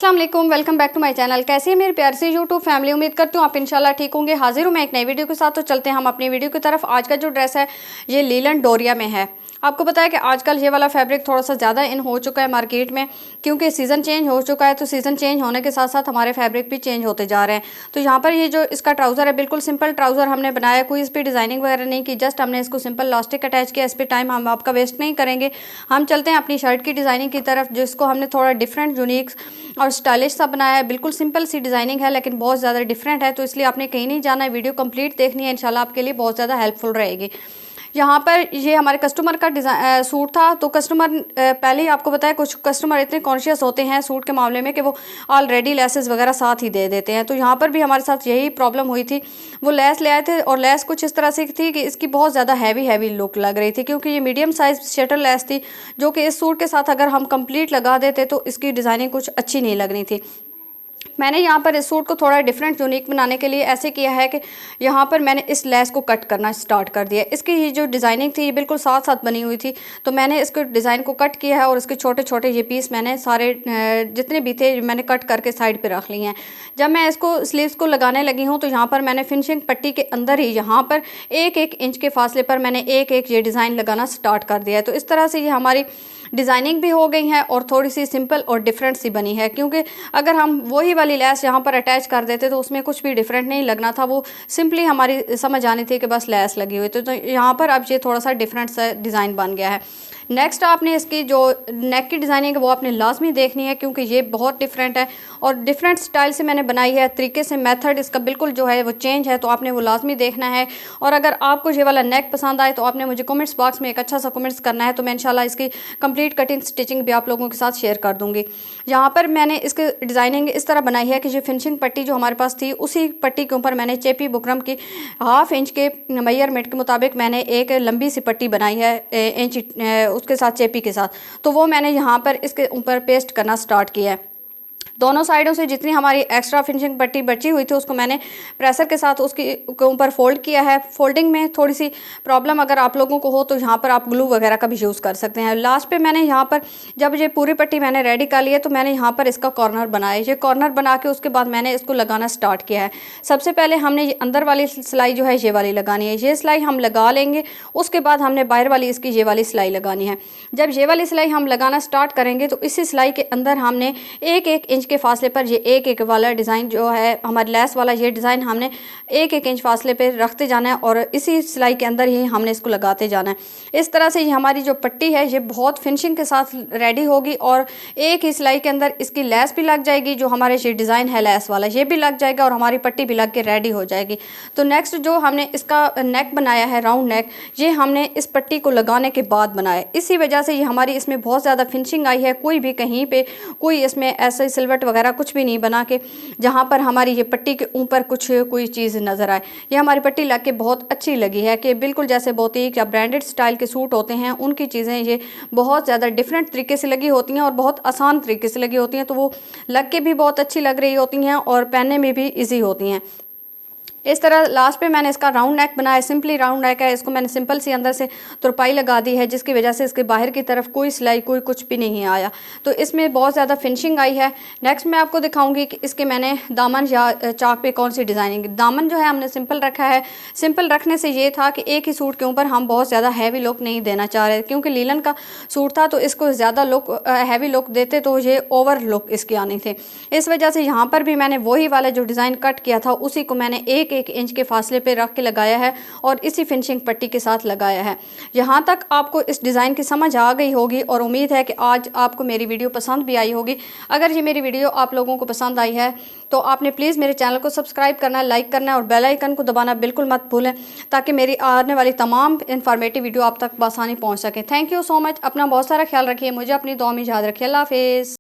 अस्सलाम वालेकुम, welcome back to my channel. कैसी है मेरी प्यार सी यूट्यूब फैमिली। उम्मीद करती हूँ आप इंशाल्लाह ठीक होंगे। हाजिर हूँ मैं एक नई वीडियो के साथ। तो चलते हैं हम अपनी वीडियो की तरफ। आज का जो ड्रेस है ये लीलन डोरिया में है। आपको पता है कि आजकल ये वाला फैब्रिक थोड़ा सा ज़्यादा इन हो चुका है मार्केट में, क्योंकि सीज़न चेंज हो चुका है। तो सीज़न चेंज होने के साथ साथ हमारे फैब्रिक भी चेंज होते जा रहे हैं। तो यहाँ पर ये जो इसका ट्राउज़र है बिल्कुल सिंपल ट्राउज़र हमने बनाया, कोई इस पर डिज़ाइनिंग वगैरह नहीं की, जस्ट हमने इसको सिंपल लास्टिक अटैच किया। इस पर टाइम हम आपका वेस्ट नहीं करेंगे। हम चलते हैं अपनी शर्ट की डिज़ाइनिंग की तरफ, जिसको हमने थोड़ा डिफरेंट, यूनिक और स्टाइलिश सा बनाया है। बिल्कुल सिंपल सी डिज़ाइनिंग है लेकिन बहुत ज़्यादा डिफरेंट है, तो इसलिए आपने कहीं नहीं जाना है, वीडियो कंप्लीट देखनी है। इंशाल्लाह आपके लिए बहुत ज़्यादा हेल्पफुल रहेगी। यहाँ पर ये हमारे कस्टमर का सूट था। तो कस्टमर पहले ही आपको पता है कुछ कस्टमर इतने कॉन्शियस होते हैं सूट के मामले में कि वो ऑलरेडी लेसेस वगैरह साथ ही दे देते हैं। तो यहाँ पर भी हमारे साथ यही प्रॉब्लम हुई थी। वो लेस ले आए थे और लेस कुछ इस तरह से थी कि इसकी बहुत ज़्यादा हैवी लुक लग रही थी, क्योंकि ये मीडियम साइज़ शटल लेस थी, जो कि इस सूट के साथ अगर हम कंप्लीट लगा देते तो इसकी डिज़ाइनिंग कुछ अच्छी नहीं लगनी थी। मैंने यहाँ पर इस सूट को थोड़ा डिफरेंट यूनिक बनाने के लिए ऐसे किया है कि यहाँ पर मैंने इस लेस को कट करना स्टार्ट कर दिया। इसकी ये जो डिज़ाइनिंग थी ये बिल्कुल साथ साथ बनी हुई थी, तो मैंने इसको डिज़ाइन को कट किया है और इसके छोटे छोटे ये पीस मैंने सारे जितने भी थे मैंने कट करके साइड पर रख लिए हैं। जब मैं इसको स्लीव्स को लगाने लगी हूँ तो यहाँ पर मैंने फिनिशिंग पट्टी के अंदर ही यहाँ पर 1-1 इंच के फासले पर मैंने एक ये डिज़ाइन लगाना स्टार्ट कर दिया है। तो इस तरह से ये हमारी डिज़ाइनिंग भी हो गई है और थोड़ी सी सिंपल और डिफरेंट सी बनी है, क्योंकि अगर हम वही वाली लेस यहाँ पर अटैच कर देते तो उसमें कुछ भी डिफरेंट नहीं लगना था। वो सिंपली हमारी समझ आनी थी कि बस लेस लगी हुई। तो यहाँ पर अब ये थोड़ा सा डिफरेंट सा डिज़ाइन बन गया है। नेक्स्ट आपने इसकी जो नेक की डिज़ाइनिंग है वो आपने लाजमी देखनी है, क्योंकि ये बहुत डिफरेंट है और डिफरेंट स्टाइल से मैंने बनाई है। तरीके से मेथड इसका बिल्कुल जो है वो चेंज है, तो आपने वो लाजमी देखना है। और अगर आपको ये वाला नेक पसंद आए तो आपने मुझे कमेंट्स बॉक्स में एक अच्छा सा कमेंट्स करना है, तो मैं इंशाल्लाह इसकी कंप्लीट कटिंग स्टिचिंग भी आप लोगों के साथ शेयर कर दूँगी। यहाँ पर मैंने इसकी डिज़ाइनिंग इस तरह बनाई है कि जो फिनिशिंग पट्टी जो हमारे पास थी उसी पट्टी के ऊपर मैंने चेपी बुकरम की 1/2 इंच के मेजरमेंट के मुताबिक मैंने एक लंबी सी पट्टी बनाई है इंच उसके साथ चेपी के साथ। तो वो मैंने यहाँ पर इसके ऊपर पेस्ट करना स्टार्ट किया है। दोनों साइडों से जितनी हमारी एक्स्ट्रा फिनिशिंग पट्टी बची हुई थी उसको मैंने प्रेसर के साथ उसके ऊपर फोल्ड किया है। फोल्डिंग में थोड़ी सी प्रॉब्लम अगर आप लोगों को हो तो यहाँ पर आप ग्लू वगैरह का भी यूज़ कर सकते हैं। लास्ट पे मैंने यहाँ पर जब ये पूरी पट्टी मैंने रेडी कर ली है तो मैंने यहाँ पर इसका कॉर्नर बनाया। ये कॉर्नर बना के उसके बाद मैंने इसको लगाना स्टार्ट किया है। सबसे पहले हमने ये अंदर वाली सिलाई जो है ये वाली लगानी है। ये सिलाई हम लगा लेंगे, उसके बाद हमने बाहर वाली इसकी ये वाली सिलाई लगानी है। जब ये वाली सिलाई हम लगाना स्टार्ट करेंगे तो इसी सिलाई के अंदर हमने 1-1 इंच के फासले पर ये 1-1 वाला डिज़ाइन जो है हमारे लेस वाला ये डिज़ाइन हमने 1-1 इंच फासले पे रखते जाना है और इसी सिलाई के अंदर ही हमने इसको लगाते जाना है। इस तरह से ये हमारी जो पट्टी है ये बहुत फिनिशिंग के साथ रेडी होगी और एक ही सिलाई के अंदर इसकी लेस भी लग जाएगी। जो हमारे ये डिज़ाइन है लेस वाला ये भी लग जाएगा और हमारी पट्टी भी लग के रेडी हो जाएगी। तो नेक्स्ट जो हमने इसका नेक बनाया है राउंड नेक, ये हमने इस पट्टी को लगाने के बाद बनाया। इसी वजह से ये हमारी इसमें बहुत ज़्यादा फिनिशिंग आई है। कोई भी कहीं पे कोई इसमें ऐसे सिलवट वगैरह कुछ भी नहीं बना के जहाँ पर हमारी ये पट्टी के ऊपर कुछ कोई चीज़ नज़र आए। ये हमारी पट्टी लग के बहुत अच्छी लगी है कि बिल्कुल जैसे बोतीक या ब्रांडेड स्टाइल के सूट होते हैं उनकी चीज़ें ये बहुत ज़्यादा डिफरेंट तरीके से लगी होती हैं और बहुत आसान तरीके से लगी होती हैं। तो वो लग के भी बहुत अच्छी लग रही होती हैं और पहनने में भी ईजी होती हैं। इस तरह लास्ट पे मैंने इसका राउंड नेक बनाया। सिंपली राउंड नेक है, इसको मैंने सिंपल सी अंदर से तुरपाई लगा दी है, जिसकी वजह से इसके बाहर की तरफ कोई सिलाई कोई कुछ भी नहीं आया। तो इसमें बहुत ज़्यादा फिनिशिंग आई है। नेक्स्ट मैं आपको दिखाऊंगी कि इसके मैंने दामन या चाक पे कौन सी डिज़ाइनिंग। दामन जो है हमने सिंपल रखा है। सिंपल रखने से ये था कि एक ही सूट के ऊपर हम बहुत ज़्यादा हैवी लुक नहीं देना चाह रहे, क्योंकि लीलन का सूट था तो इसको ज़्यादा लुक हैवी लुक देते तो ये ओवर लुक इसकी आनी थी। इस वजह से यहाँ पर भी मैंने वही वाला जो डिज़ाइन कट किया था उसी को मैंने 1-1 इंच के फासले पे रख के लगाया है और इसी फिनिशिंग पट्टी के साथ लगाया है। यहाँ तक आपको इस डिज़ाइन की समझ आ गई होगी और उम्मीद है कि आज आपको मेरी वीडियो पसंद भी आई होगी। अगर ये मेरी वीडियो आप लोगों को पसंद आई है तो आपने प्लीज़ मेरे चैनल को सब्सक्राइब करना, लाइक करना और बेल आइकन को दबाना बिल्कुल मत भूलें, ताकि मेरी आने वाली तमाम इन्फॉर्मेटिव वीडियो आप तक बआसानी पहुँच सके। Thank you so much. अपना बहुत सारा ख्याल रखिए, मुझे अपनी दुआ में याद रखिए। अल्लाह हाफिज़।